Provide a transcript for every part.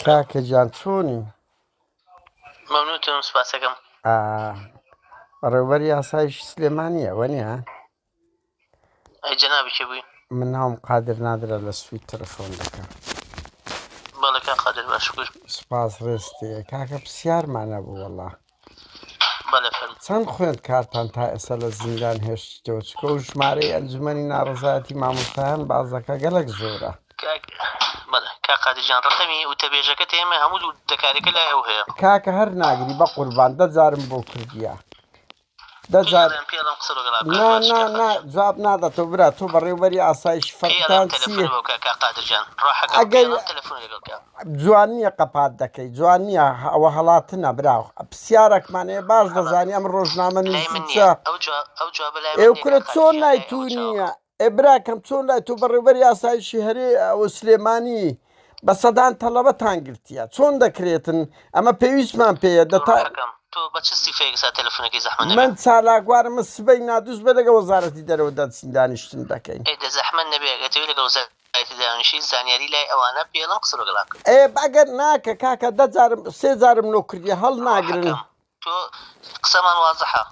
کاکە گیان چۆنی؟ مەمنوونتم سوپاسەکەم. ڕێوبەری ئاسایشی سلێمانی ئەوە نییە؟ ئەی جەنابی چێ بووی؟ من ناوم قادر نادرە لە سوید تەلەفۆن دەکەم. بەڵێ کا قادر باشکوش. سوپاس ڕێستێ کاکە پرسیارمانە بوو وەڵڵا. بەڵێ فەرموو. چەند خوێند کارتان تا ئێستا لە زیندان هێشتەوە چکە و ژمارەی ئەنجومەنی ناڕەزایەتی مامۆستایان بازەکە گەلێک زۆرە. بەڵێ کا قادرجان ڕقەمی وتەبێژەکەت ئێمە هەموو دەکارێکە لای ئەو هەیە. کاکە هەر ناگری بە قوربان دەجارم بۆ کردیە. جواب نادەتەوە برا تۆ بە ڕێوبەری ئاسایشی فەرقتان چییە؟ جوان نییە قەپات دەکەی جوان نییە ئەوە هەڵاتنە براو پرسیارێکمانەیە باش دەزانی ئەم ڕۆژنامە نووسیچە ئێو کورە چۆن لای تو نییە ئێبراکەم چۆن لای تۆ بە ڕێوبەری ئاسایشی هەرێ ئەوە سلێمانی بە سەدان تەلەبەتان گرتیە چۆن دەکرێتن ئەمە پێویستمان پێیە تۆ بە چ سیفەیەکسا تەلەفۆنێکی زەحمە نەبێت؟ من چالاکوارمە سبەی نادوست بە لەگە وەزارەتی دەرەوە دەچین دانیشتن دەکەین. ئەی زەحمە نەبێت ئەتەوێت لەگە وەزارەتی دانیشتی زانیاری لای ئەوانە پێڵم قسە لەگەڵا کرد. ئەگەر ناکە کاکە دەجارم سێ جارم لۆ کردی هەڵ ناگرن. تۆ قسەمان وازەحە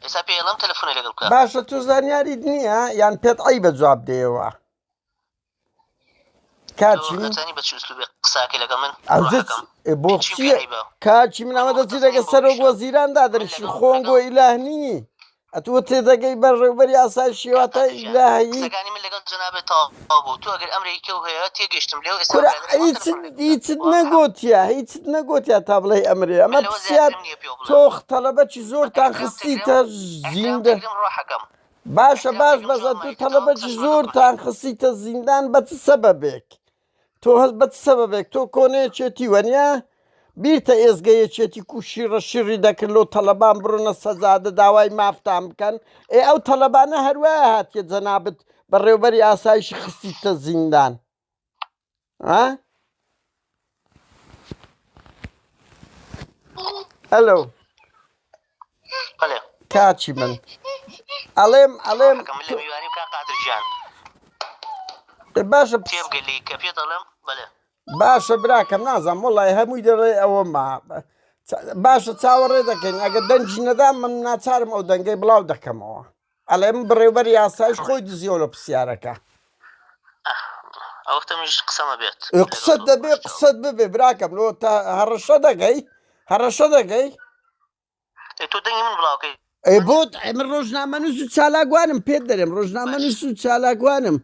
ئێستا پێڵم تەلەفۆنی لەگەڵ بکە. باشە تۆ زانیاریت نییە یان پێت ئەی بە جواب دێەوە کاچی بۆ کاچی من ئەمە دەچی دەگە سەرۆک وەزیران دادەنیشن خۆنگۆ ئیلاهنی ئەتوە تێدەگەی بەر ڕێوبەری ئاسایشی واتە ئیلاهی من لەگەڵ جەنابێت تاوا تۆ ئەگەر ئەمریکا و هەیە تێگەشتم لێو هیچت نەگوتیە هیچت نەگوتیا تا بڵێ ئەمرێ ئەمە پرسیار تۆ تەلەبەتی زۆرتان خستیتە زیندە باشە باش بەزە تو تەلەبەتی زۆرتان خستیتە زیندان بە چ سەبەبێک تۆ هەست بە چ سەبەبێک تۆ کۆنەیەکێتی وەنیا بیرتە ئێزگەیەکێتی کوشیڕە شیڕی دەکرد لۆ تەلەبان بڕۆنە سەزادە داوای مافتان بکەن ئەو تەلەبانە هەروایە هاتیە جەنابەت بە ڕێوبەری ئاسایشی خستیتە زیندان هەلۆ کاچی من ئەڵێم باشە باشە براکەم نازانم وەڵای هەمووی دەڕێ ئەوەما باشە چاوەڕێ دەکەین ئەگە دەنجی نەدام من ناچارم ئەو دەنگەی بڵاو دەکەمەوە ئەڵێ من بڕێوبەری ئاسایش خۆی دزیەوە لە پرسیارەکە قسەت دەبێ قسەت ببێ براکەم لۆ تا هەڕەشە دەگەی تۆ دەنگی من بڵاوکەی بۆ من ڕۆژنامە نووس و چالاکوانم پێت دەرێم ڕۆژنامە نووس و چالاکوانم